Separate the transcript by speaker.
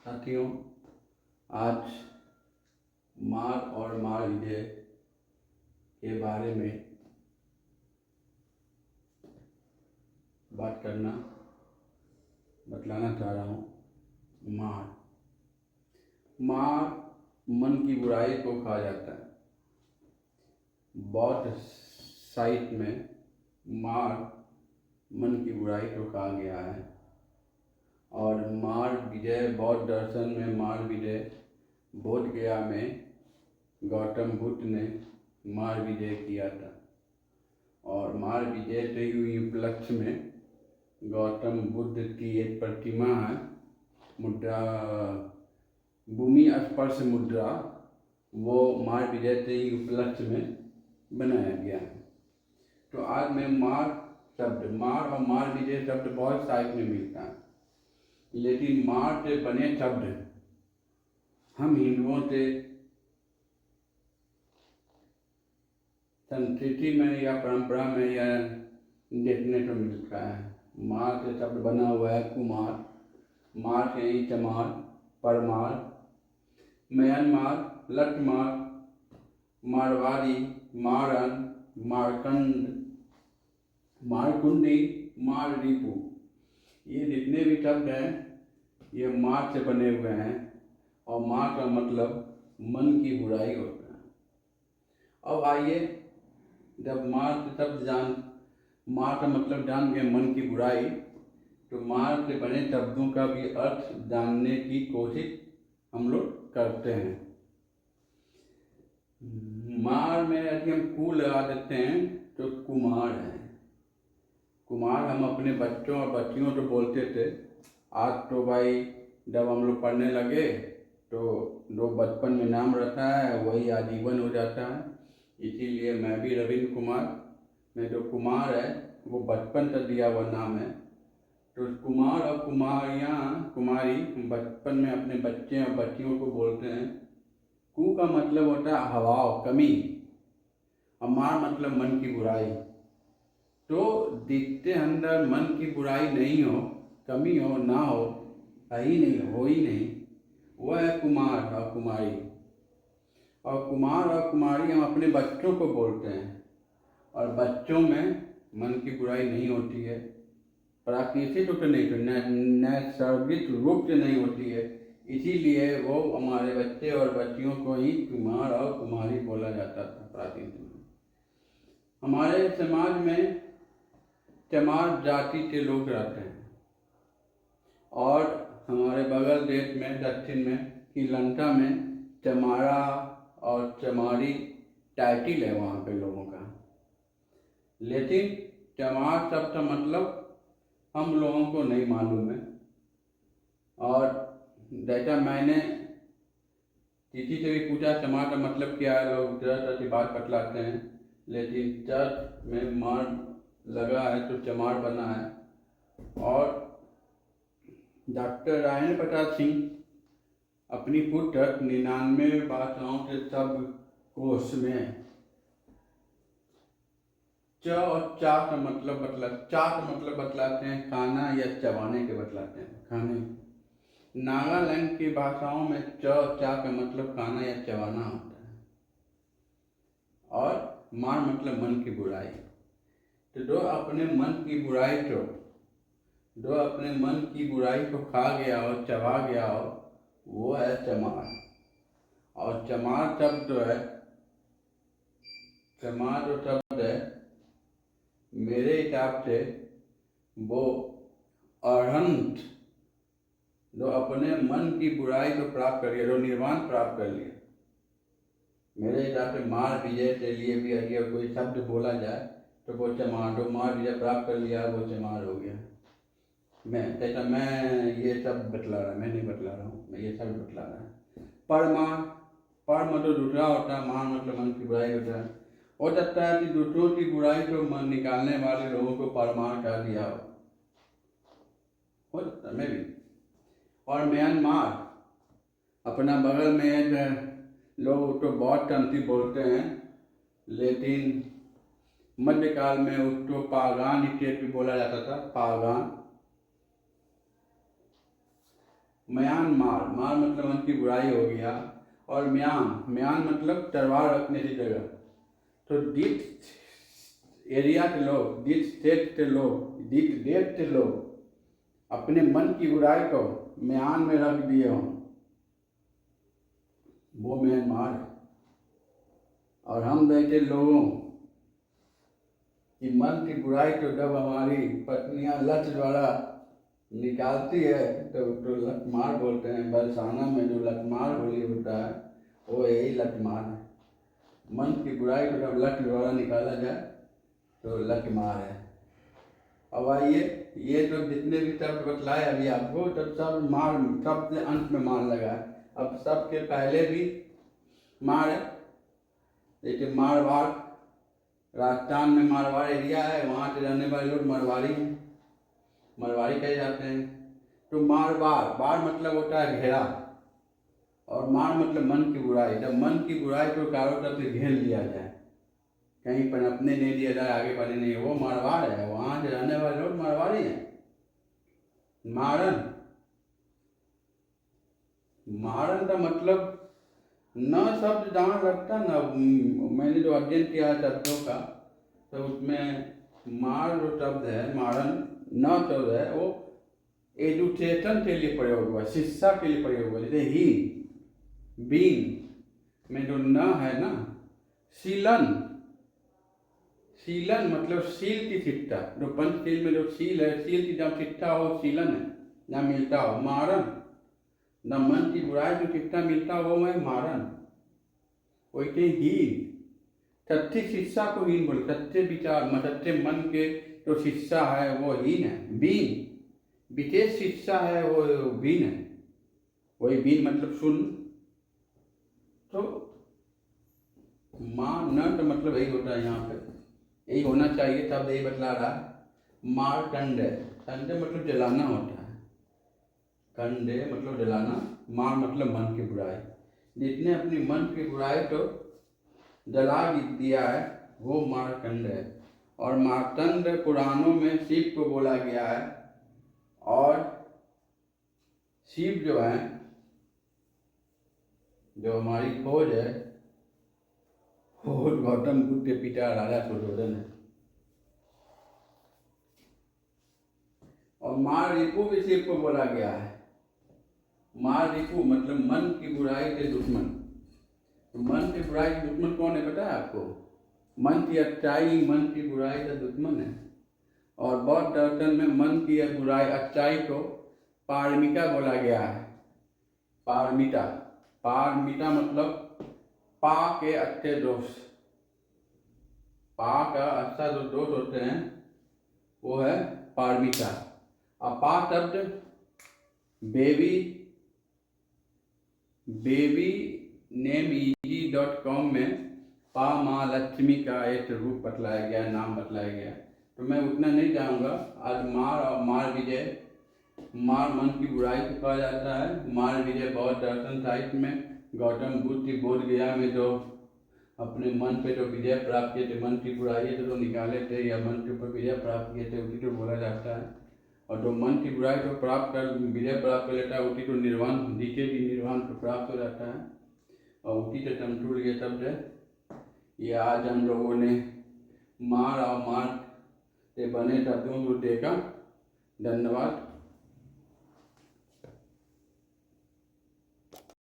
Speaker 1: साथियों, आज मार और मार विजय के बारे में बात करना बतलाना चाह रहा हूँ। मार मन की बुराई को कहा जाता है। बौद्ध साहित्य में मार मन की बुराई को कहा गया है और मार विजय बौद्ध दर्शन में मार विजय बोध गया में गौतम बुद्ध ने मार विजय किया था और मार विजय के उपलक्ष्य में गौतम बुद्ध की एक प्रतिमा है, मुद्रा भूमि स्पर्श मुद्रा, वो मार विजय के उपलक्ष्य में बनाया गया है। तो आज मैं मार और मार विजय शब्द बहुत साहित्य में मिलता है, लेकिन मार से बने शब्द हम हिंदुओं से संस्कृति में या परंपरा में या देखने को मिलता है। मार से शब्द बना हुआ है कुमार, मार से ही चमार, परमार, म्यांमार, लठमार, मारवाड़ी, मारन, मारकंड, मारकुंडी, मार रिपू, ये जितने भी शब्द हैं ये मार से बने हुए हैं और मार का मतलब मन की बुराई होता है। अब आइए, जब मार का मतलब जान गए मन की बुराई, तो मार से बने शब्दों का भी अर्थ जानने की कोशिश हम लोग करते हैं। मार में यदि हम कू लगा देते हैं तो कुमार है। कुमार हम अपने बच्चों और बच्चियों को बोलते थे। आज तो भाई जब हम लोग पढ़ने लगे तो जो बचपन में नाम रहता है वही आजीवन हो जाता है। इसीलिए मैं भी रविंद्र कुमार में जो कुमार है वो बचपन से दिया हुआ नाम है। तो कुमार और कुमारी बचपन में अपने बच्चे और बच्चियों को बोलते हैं। कू का मतलब होता है हवाओ, कमी, और मार मतलब मन की बुराई। तो दिखते अंदर मन की बुराई नहीं हो, कमी हो, ना हो, हो ही नहीं, वह है कुमार और कुमारी। और कुमार और कुमारी हम अपने बच्चों को बोलते हैं और बच्चों में मन की बुराई नहीं होती है, प्राकृतिक रूप से नहीं होती, नैसर्गिक रूप से नहीं होती है। इसीलिए वो हमारे बच्चे और बच्चियों को ही कुमार और कुमारी बोला जाता था प्राचीन समय। हमारे समाज में चमार जाति के लोग रहते हैं और हमारे बगल देश में दक्षिण में श्रीलंका में चमारा और चमारी टाइटिल है वहाँ पे लोगों का। लेकिन चमार शब्द का मतलब हम लोगों को नहीं मालूम है। और जैसा मैंने किसी से भी पूछा चमार का मतलब क्या है, लोग जरा बात बतलाते हैं, लेकिन चर्च में मार लगा है तो चमार बना है। और डॉक्टर राजेंद्र प्रसाद सिंह अपनी पुस्तक 99 भाषाओं के शब्द कोश में च और चा का मतलब बतलाते हैं खाना या चबाने के बतलाते हैं, खाने। नागालैंड की भाषाओं में च और चा का मतलब खाना या चबाना होता है और मार मतलब मन की बुराई। तो जो अपने मन की बुराई को खा गया हो, चबा गया हो, वो है चमार। और चमार शब्द है मेरे हिसाब से वो अरहंत जो अपने मन की बुराई को प्राप्त कर लिया, जो निर्वाण प्राप्त कर लिया। मेरे हिसाब से मार विजय के लिए भी अगर कोई शब्द बोला जाए तो वो चमार, जो मार विजय प्राप्त कर लिया वो चमार हो गया। मैं ये सब बतला रहा, मैं नहीं बतला रहा हूँ, मैं ये सब बतला रहा है। पर मतलब दूसरा होता है, मार मतलब मन की बुराई होता है। हो सकता है कि दूसरों की बुराई को मन निकालने वाले लोगों को परमार कर दिया हो सकता है, मैं भी। और म्यांमार अपना बगल में लोग उसको बहुत तंती बोलते हैं, लेकिन मध्यकाल में उसको पागान स्टेट भी बोला जाता था, पागान। म्यांमार, मार मतलब मन की बुराई हो गया, और म्यान मतलब तलवार रखने की जगह। तो दिस एरिया के लोग, दिस स्टेट के लोग, दिस देश के लोग अपने मन की बुराई को म्यान में रख दिए हों, वो म्यांमार है। और हम बैठे लोगों की मन की बुराई को जब हमारी पत्नियां लठ द्वारा निकालती है तो लठमार बोलते हैं। बरसाना में जो लठमार होली होता है वो यही लठमार है। मन की बुराई को जब लठ द्वारा निकाला जाए तो लठमार है। अब आइए, ये तो जितने भी शब्द बतलाए अभी आपको, तब सब मार, सबसे अंत में मार लगा है। अब सबके पहले भी मार है, जैसे मारवाड़, राजस्थान में मारवाड़ एरिया है, वहाँ से रहने वाले लोग मारवाड़ी हैं, मारवाड़ी कहे जाते हैं। तो मारवाड़, बाढ़ मतलब होता है घेरा, और मार मतलब मन की बुराई। जब मन की बुराई को चारों तरफ से घेर लिया जाए, कहीं पर अपने नहीं लिया जाए, आगे बढ़े नहीं, वो मारवाड़ है, वहाँ से रहने वाले लोग मारवाड़ी हैं। मारन, मारन का मतलब न शब्द जहाँ लगता न, मैंने जो अध्ययन किया है शब्दों का, तो उसमें मार जो शब्द है, मारन न शब्द है, वो एजुकेशन के लिए प्रयोग हुआ, शिक्षा के लिए प्रयोग हुआ। जैसे ही, बीन में जो न है ना, शीलन, शीलन मतलब सील की शिक्षा, जो पंचशील में जो सील है, सील की जहाँ शिक्षा हो शीलन है, जहाँ मिलता हो। मारन, न मन की बुराई जो शिक्षा मिलता हो मैं मारन। वैसे हीन, सच्ची शिक्षा को हीन बोले, सच्चे विचार, सच्चे मन के जो शिक्षा है वो हीन है। बीन, विशेष शिक्षा है वो बीन है, वही बीन मतलब सुन। तो माँ न तो मतलब यही होता है, यहाँ पे यही होना चाहिए, शब्द यही बतला रहा है। मार कंडे, कंडे मतलब जलाना होता है, कंडे मतलब जलाना, मार मतलब मन की बुराई। जिसने अपनी मन की बुराई को जला दिया है वो मारकंड है। और मार्तंड पुराणों में शिव को बोला गया है, और शिव जो है, जो हमारी खोज है, वो गौतम बुद्ध के पिता राजा सुयोधन है। और मार रिपु भी शिव को बोला गया है। मार रिपु मतलब मन की बुराई के दुश्मन। तो मन की बुराई के दुश्मन कौन है पता है आपको? मन की अच्छाई मन की बुराई का दुश्मन है। और बौद्ध दर्शन में मन की बुराई अच्छाई को पारमिता बोला गया है। पारमिता, पारमिता मतलब पा के अच्छे दोष, पा का अच्छा जो दोष होते हैं वो है पारमिता। और पा शब्द बेबी नेम easy.com में पा माँ लक्ष्मी का एक रूप बतलाया गया, नाम बतलाया गया। तो मैं उतना नहीं जाऊँगा। आज मार और मार विजय, मार मन की बुराई को कहा जाता है, मार विजय बौद्ध दर्शन साहित्य में गौतम बुद्ध बोध गया में जो अपने मन पे जो विजय प्राप्त किए थे, मन की बुराई जो निकाले थे या मन के ऊपर विजय प्राप्त किए थे, उसी को बोला जाता है। और जो मन की बुराई को प्राप्त कर विजय प्राप्त कर लेता है, उसी को निर्वाण, नीचे की निर्वाण को प्राप्त हो जाता है। और उसी से समतुल ये शब्द है। ये आज हम लोगों ने मार और मार से बने शब्दों को देखा। धन्यवाद।